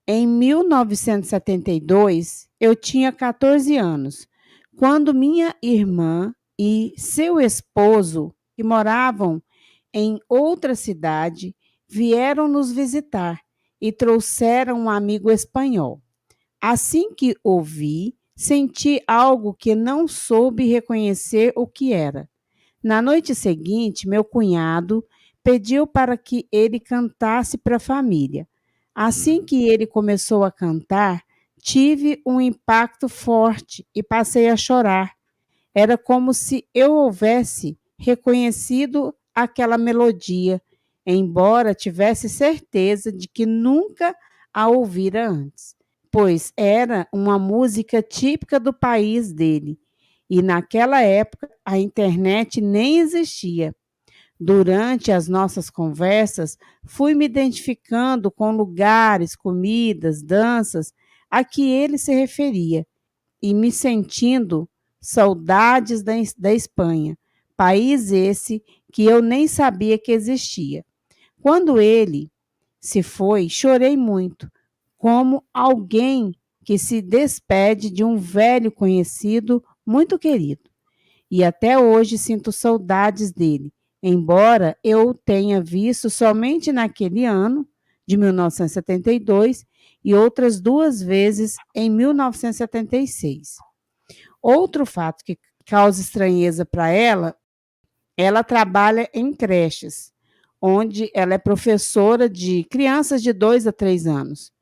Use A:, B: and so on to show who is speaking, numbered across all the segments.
A: Em 1972, eu tinha 14 anos, quando minha irmã e seu esposo, que moravam em outra cidade, vieram nos visitar e trouxeram um amigo espanhol. Assim que o vi, senti algo que não soube reconhecer o que era. Na noite seguinte, meu cunhado pediu para que ele cantasse para a família. Assim que ele começou a cantar, tive um impacto forte e passei a chorar. Era como se eu houvesse reconhecido aquela melodia, embora tivesse certeza de que nunca a ouvira antes, pois era uma música típica do país dele. E naquela época a internet nem existia. Durante as nossas conversas, fui me identificando com lugares, comidas, danças a que ele se referia e me sentindo saudades da Espanha, país esse que eu nem sabia que existia. Quando ele se foi, chorei muito, como alguém que se despede de um velho conhecido muito querido. E até hoje sinto saudades dele, embora eu o tenha visto somente naquele ano, de 1972, e outras duas vezes em 1976. Outro fato que causa estranheza para ela trabalha em creches, onde ela é professora de crianças de 2 a 3 anos.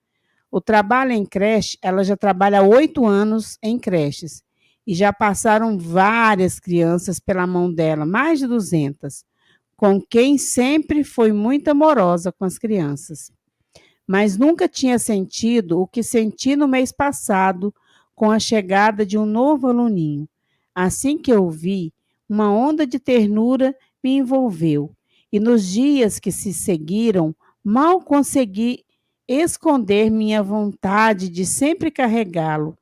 A: O trabalho em creche, ela já trabalha há 8 anos em creches e já passaram várias crianças pela mão dela, mais de 200, com quem sempre foi muito amorosa com as crianças. Mas nunca tinha sentido o que senti no mês passado com a chegada de um novo aluninho. Assim que eu vi, uma onda de ternura me envolveu e nos dias que se seguiram, mal consegui esconder minha vontade de sempre carregá-lo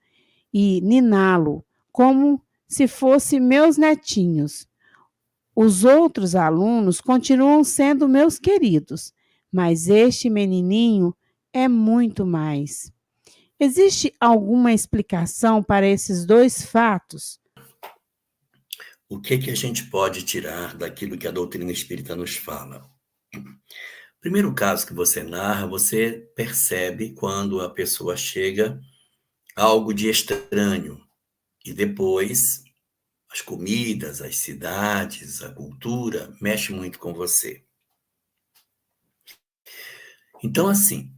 A: e niná-lo, como se fossem meus netinhos. Os outros alunos continuam sendo meus queridos, mas este menininho é muito mais. Existe alguma explicação para esses dois fatos?
B: O que que a gente pode tirar daquilo que a doutrina espírita nos fala? Primeiro caso que você narra, você percebe quando a pessoa chega algo de estranho e depois as comidas, as cidades, a cultura mexe muito com você. Então, assim,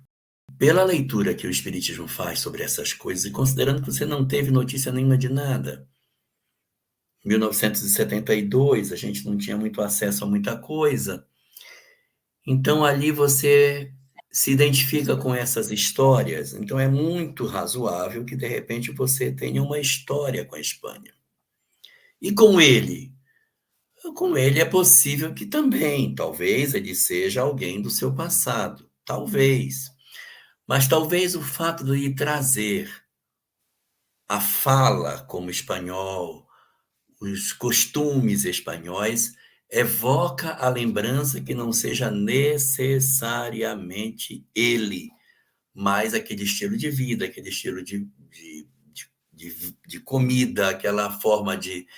B: pela leitura que o Espiritismo faz sobre essas coisas, e considerando que você não teve notícia nenhuma de nada, 1972, a gente não tinha muito acesso a muita coisa, então ali você se identifica com essas histórias, então é muito razoável que de repente você tenha uma história com a Espanha. E com ele? Com ele é possível que também, talvez ele seja alguém do seu passado, talvez. Mas talvez o fato de lhe trazer a fala como espanhol, os costumes espanhóis, evoca a lembrança que não seja necessariamente ele, mas aquele estilo de vida, aquele estilo de comida, aquela forma de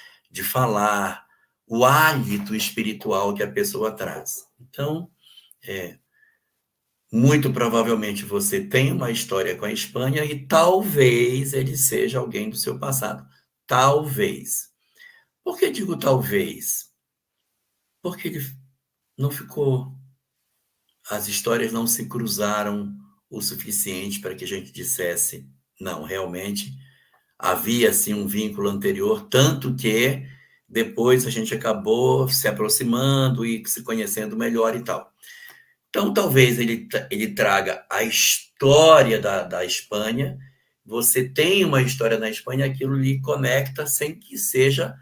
B: falar, o hálito espiritual que a pessoa traz. Então, muito provavelmente você tem uma história com a Espanha e talvez ele seja alguém do seu passado. Talvez. Por que digo talvez? Porque ele não ficou, as histórias não se cruzaram o suficiente para que a gente dissesse, não, realmente havia assim um vínculo anterior, tanto que depois a gente acabou se aproximando e se conhecendo melhor e tal. Então, talvez ele traga a história da Espanha, você tem uma história na Espanha, aquilo lhe conecta sem que seja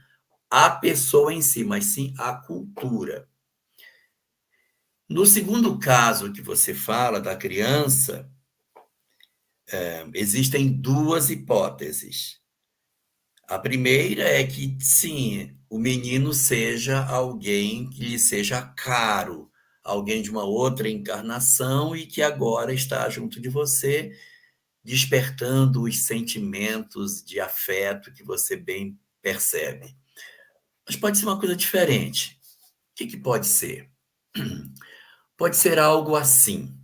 B: a pessoa em si, mas sim a cultura. No segundo caso que você fala da criança, existem duas hipóteses. A primeira é que, sim, o menino seja alguém que lhe seja caro, alguém de uma outra encarnação e que agora está junto de você, despertando os sentimentos de afeto que você bem percebe. Mas pode ser uma coisa diferente. O que pode ser? Pode ser algo assim.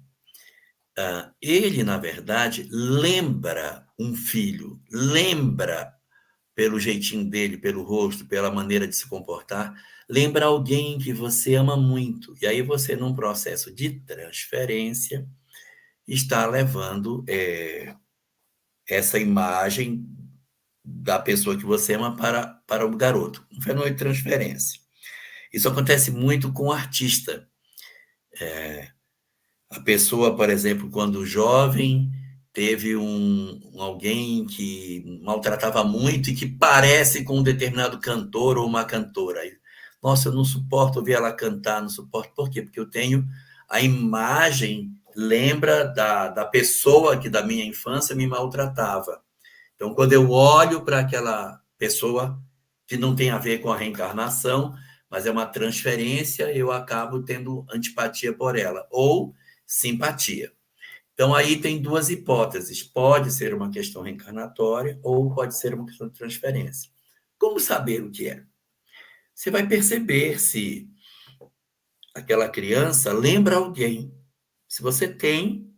B: Ele, na verdade, lembra um filho, lembra pelo jeitinho dele, pelo rosto, pela maneira de se comportar, lembra alguém que você ama muito. E aí você, num processo de transferência, está levando essa imagem da pessoa que você ama para o garoto. Um fenômeno de transferência. Isso acontece muito com o artista. A pessoa, por exemplo, quando jovem, teve alguém que maltratava muito e que parece com um determinado cantor ou uma cantora. Nossa, eu não suporto ouvir ela cantar, não suporto. Por quê? Porque eu tenho a imagem, lembra da pessoa que da minha infância me maltratava. Então, quando eu olho para aquela pessoa que não tem a ver com a reencarnação, mas é uma transferência, eu acabo tendo antipatia por ela, ou simpatia. Então, aí tem duas hipóteses. Pode ser uma questão reencarnatória ou pode ser uma questão de transferência. Como saber o que é? Você vai perceber se aquela criança lembra alguém. Se você tem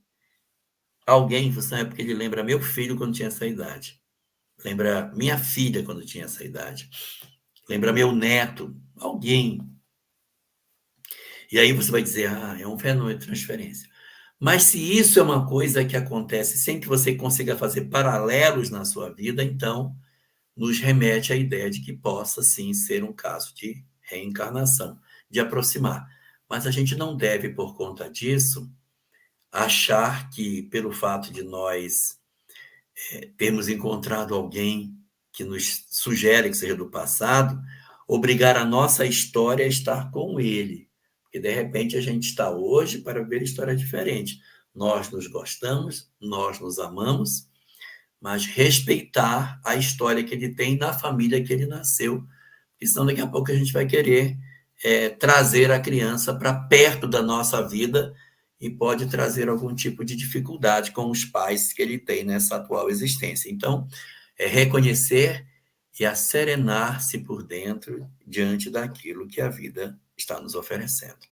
B: alguém, você sabe porque ele lembra meu filho quando tinha essa idade. Lembra minha filha quando tinha essa idade. Lembra meu neto, alguém. E aí você vai dizer, é um fenômeno de transferência. Mas se isso é uma coisa que acontece sem que você consiga fazer paralelos na sua vida, então nos remete à ideia de que possa sim ser um caso de reencarnação, de aproximar. Mas a gente não deve, por conta disso, achar que pelo fato de nós termos encontrado alguém que nos sugere que seja do passado, obrigar a nossa história a estar com ele. Porque, de repente, a gente está hoje para ver história diferente. Nós nos gostamos, nós nos amamos, mas respeitar a história que ele tem na família que ele nasceu. Porque senão, daqui a pouco, a gente vai querer trazer a criança para perto da nossa vida e pode trazer algum tipo de dificuldade com os pais que ele tem nessa atual existência. Então, é reconhecer e acerenar-se por dentro diante daquilo que a vida está nos oferecendo.